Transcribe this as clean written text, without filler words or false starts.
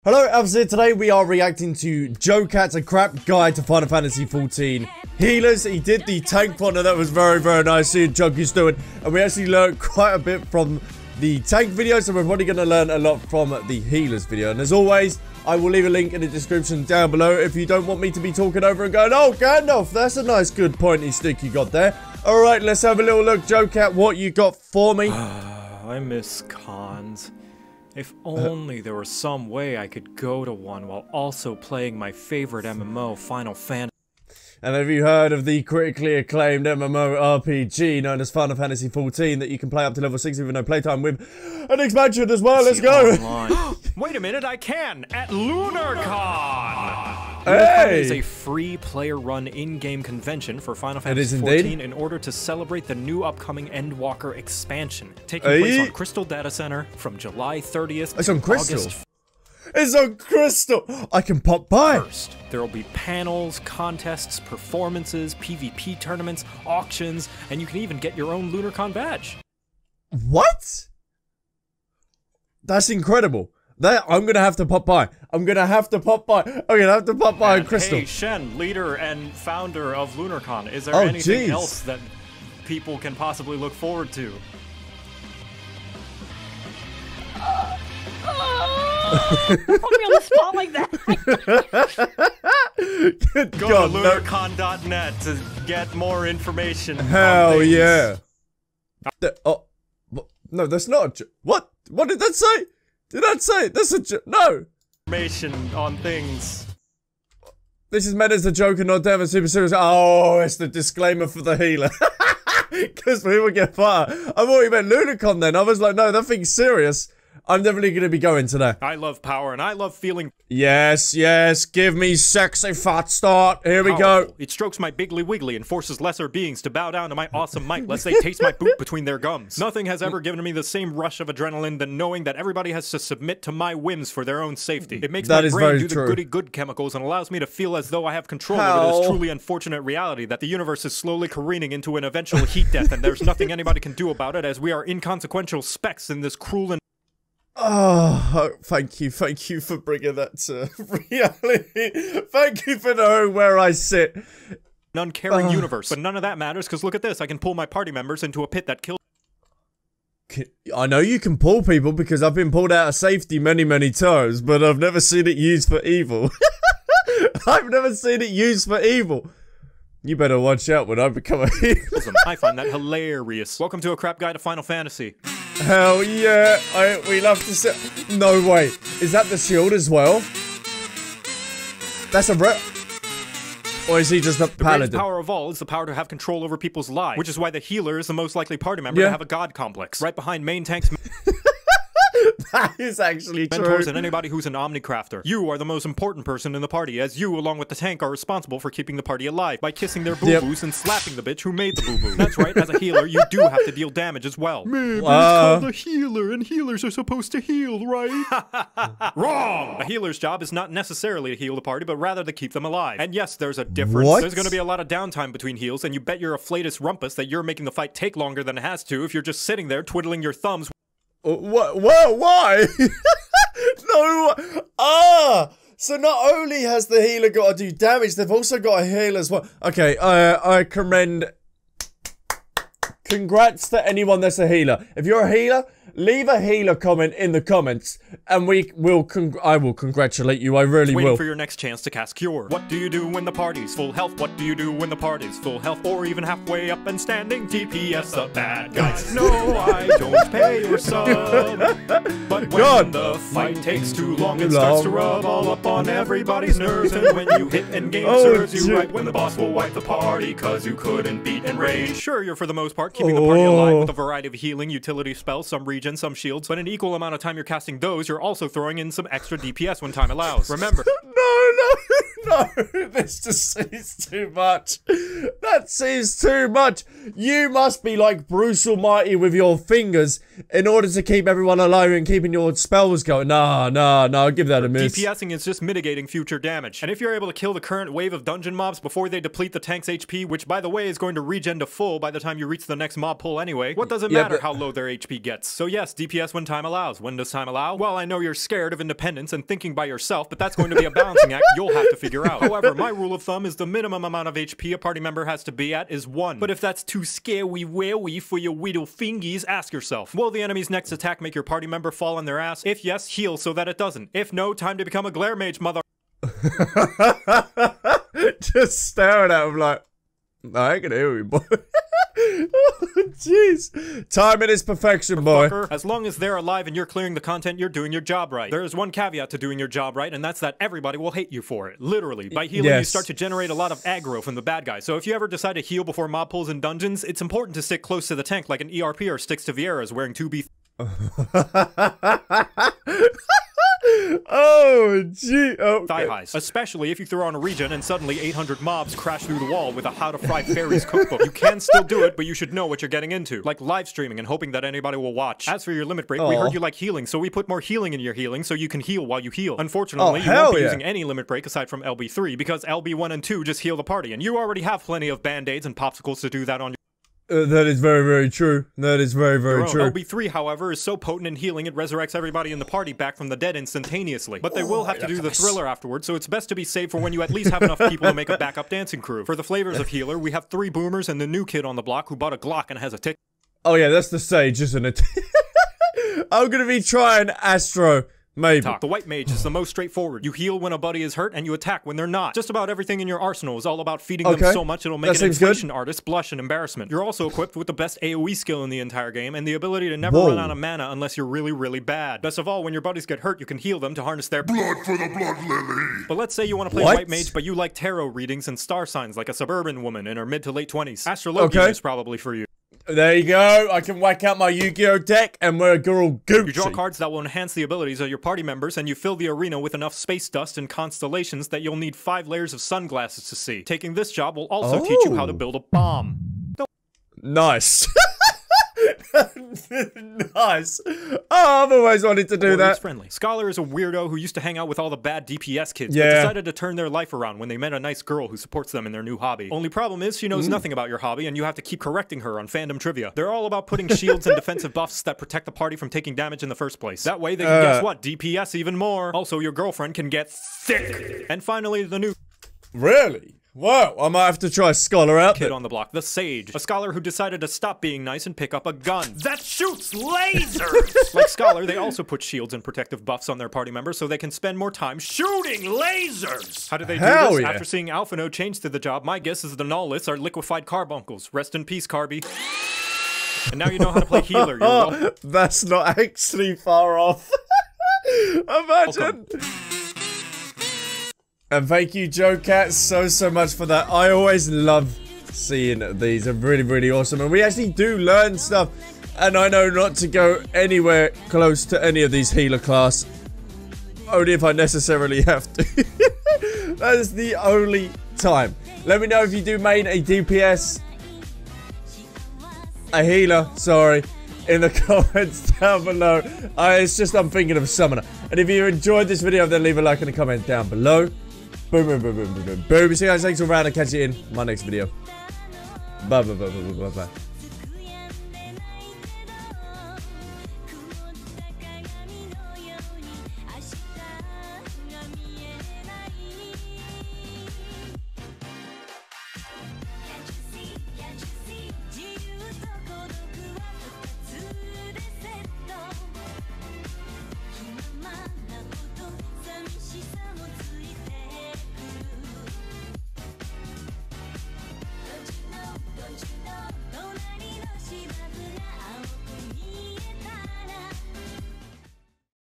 Hello, Albsterz. Today we are reacting to Jocat's A Crap Guide to Final Fantasy XIV Healers. He did the tank partner. That was very, very nice seeing Junky's doing. And we actually learned quite a bit from the tank video, so we're probably going to learn a lot from the healers video. And as always, I will leave a link in the description down below if you don't want me to be talking over and going, oh, Gandalf, that's a nice, good pointy stick you got there. All right, let's have a little look. Jocat, what you got for me? I miss cons. If only there was some way I could go to one while also playing my favorite MMO, Final Fantasy. And have you heard of the critically acclaimed MMORPG known as Final Fantasy XIV that you can play up to level 60 with no playtime with an expansion as well? Let's go! Wait a minute, I can! At LunarCon! Hey! Is a free player-run in-game convention for Final It Fantasy is XIV indeed. in order to celebrate the new upcoming Endwalker expansion, taking place on Crystal Data Center from July 30th It's on to Crystal. August It's on Crystal! I can pop by! 1st. There will be panels, contests, performances, PvP tournaments, auctions, and you can even get your own LunarCon badge. What? That's incredible. I'm gonna have to pop by. I'm gonna have to pop by on Crystal. Hey, Shen, leader and founder of LunarCon, is there Oh, anything jeez. else that people can possibly look forward to? Put me on the spot like that. Good Go God, to no. lunarcon.net to get more information. Hell on things. yeah. No, that's not a joke. What? What did that say? Did that say? That's a joke. No. Information on things. This is meant as a joke and not damn a super serious. Oh, it's the disclaimer for the healer. Because people get fired. I thought you meant Lunarcon then. I was like, no, that thing's serious. I'm definitely going to be going today. I love power and I love feeling Yes, yes. Give me sexy fat start. Here we go. powerful. It strokes my biggly wiggly and forces lesser beings to bow down to my awesome might lest they taste my boot between their gums. Nothing has ever given me the same rush of adrenaline than knowing that everybody has to submit to my whims for their own safety. It makes That my is brain very do the true. goody good chemicals and allows me to feel as though I have control over this truly unfortunate reality that the universe is slowly careening into an eventual heat death and there's nothing anybody can do about it as we are inconsequential specks in this cruel and Oh, thank you for bringing that to reality. Thank you for knowing where I sit. uncaring universe. But none of that matters because look at this, I can pull my party members into a pit that kills. I know you can pull people because I've been pulled out of safety many, many times, but I've never seen it used for evil. I've never seen it used for evil. You better watch out when I become a healer. I find that hilarious. Welcome to A Crap Guide to Final Fantasy. Hell yeah, we love to see. No way, is that the shield as well? That's a or is he just a The greatest paladin? power of all is the power to have control over people's lives, which is why the healer is the most likely party member to have a god complex. Right behind main tanks, That is actually true. mentors, and anybody who's an omnicrafter. You are the most important person in the party, as you, along with the tank, are responsible for keeping the party alive by kissing their boo-boos and slapping the bitch who made the boo-boo. That's right, as a healer, you do have to deal damage as well. Man, called a healer, and healers are supposed to heal, right? Wrong! A healer's job is not necessarily to heal the party, but rather to keep them alive. And yes, there's a difference. What? There's gonna be a lot of downtime between heals, and you bet your afflatus rumpus that you're making the fight take longer than it has to if you're just sitting there twiddling your thumbs. What? Why? No. So not only has the healer got to do damage, they've also got to heal as well. Okay, I commend. Congrats to anyone that's a healer. If you're a healer, leave a healer comment in the comments, and I will congratulate you. I really Waiting will. for your next chance to cast Cure. What do you do when the party's full health? What do you do when the party's full health? Or even halfway up and standing? TPS the bad guys. No, I don't pay your sub. But when the fight takes too long, it starts to rub all up on everybody's nerves. And when you hit endgame, serves you right when the boss will wipe the party, cause you couldn't beat Enrage. Sure, you're for the most part keeping the party alive with a variety of healing, utility spells, some regen, some shields, but an equal amount of time you're casting those, you're also throwing in some extra DPS when time allows. Remember. No, this just seems too much. That seems too much. You must be like Bruce Almighty with your fingers in order to keep everyone alive and keeping your spells going. Nah, I'll give that a miss. DPSing is just mitigating future damage. And if you're able to kill the current wave of dungeon mobs before they deplete the tank's HP, which by the way is going to regen to full by the time you reach the next next mob pull anyway. What does it matter how low their HP gets? So yes, DPS when time allows. When does time allow? Well, I know you're scared of independence and thinking by yourself, but that's going to be a balancing act you'll have to figure out. However, my rule of thumb is the minimum amount of HP a party member has to be at is 1. But if that's too scary-wary for your weedle fingies, ask yourself, will the enemy's next attack make your party member fall on their ass? If yes, heal so that it doesn't. If no, time to become a glare mage, mother. Just staring at him like, I can hear you, boy. Oh, jeez. Timing is perfection, boy. Fucker, as long as they're alive and you're clearing the content, you're doing your job right. There is one caveat to doing your job right, and that's that everybody will hate you for it. Literally. By healing, you start to generate a lot of aggro from the bad guys. So if you ever decide to heal before mob pulls in dungeons, it's important to stick close to the tank like an ERPer sticks to Vieira's wearing 2B. Oh, gee. Okay. Thigh highs. Especially if you throw on a regen and suddenly 800 mobs crash through the wall with a How to Fry Fairies cookbook. You can still do it, but you should know what you're getting into. Like live streaming and hoping that anybody will watch. As for your limit break, we heard you like healing, so we put more healing in your healing so you can heal while you heal. Unfortunately, you won't be using any limit break aside from LB3 because LB1 and 2 just heal the party, and you already have plenty of band-aids and popsicles to do that on your that is very, very true. That is very, very true. LB3, however, is so potent in healing it resurrects everybody in the party back from the dead instantaneously. But they will have to do the thriller afterwards, so it's best to be safe for when you at least have enough people to make a backup dancing crew. For the flavors of healer, we have 3 boomers and the new kid on the block who bought a Glock and has a tick. Oh yeah, that's the sage, isn't it? I'm gonna be trying Astro. Maybe. The white mage is the most straightforward. You heal when a buddy is hurt and you attack when they're not. Just about everything in your arsenal is all about feeding them so much it'll make an inflation artist blush in embarrassment. You're also equipped with the best AoE skill in the entire game and the ability to never run out of mana unless you're really, really bad. Best of all, when your buddies get hurt, you can heal them to harness their blood for the blood lily. But let's say you want to play white mage, but you like tarot readings and star signs like a suburban woman in her mid to late 20s. Astrologia is probably for you. There you go. I can whack out my Yu-Gi-Oh deck and we're all Gucci. You draw cards that will enhance the abilities of your party members and you fill the arena with enough space dust and constellations that you'll need 5 layers of sunglasses to see. Taking this job will also teach you how to build a bomb. Nice. Nice. Oh, I've always wanted to do that. Friendly. Scholar is a weirdo who used to hang out with all the bad DPS kids, but decided to turn their life around when they met a nice girl who supports them in their new hobby. Only problem is she knows nothing about your hobby, and you have to keep correcting her on fandom trivia. They're all about putting shields and defensive buffs that protect the party from taking damage in the first place. That way they can guess what? DPS even more. Also, your girlfriend can get thick. And finally, the new... Really? Wow, I might have to try Scholar out. Kid on the block, the Sage. A scholar who decided to stop being nice and pick up a gun. That shoots lasers! Like Scholar, they also put shields and protective buffs on their party members so they can spend more time shooting lasers! How do they do this? After seeing Alphino change to the job, my guess is the Nullists are liquefied carbuncles. Rest in peace, Carby. And now you know how to play healer. That's not actually far off. Imagine. And thank you, Jocat, so much for that. I always love seeing these. They're really, really awesome. And we actually do learn stuff. And I know not to go anywhere close to any of these healer class. Only if I necessarily have to. That is the only time. Let me know if you do main a DPS. A healer, sorry. In the comments down below. It's just I'm thinking of a summoner. And if you enjoyed this video, then leave a like and a comment down below. Boom, boom, boom, boom, boom, boom, boom. See you guys, thanks all around. I'll catch you in my next video. Bye, bye, bye, bye, bye, bye.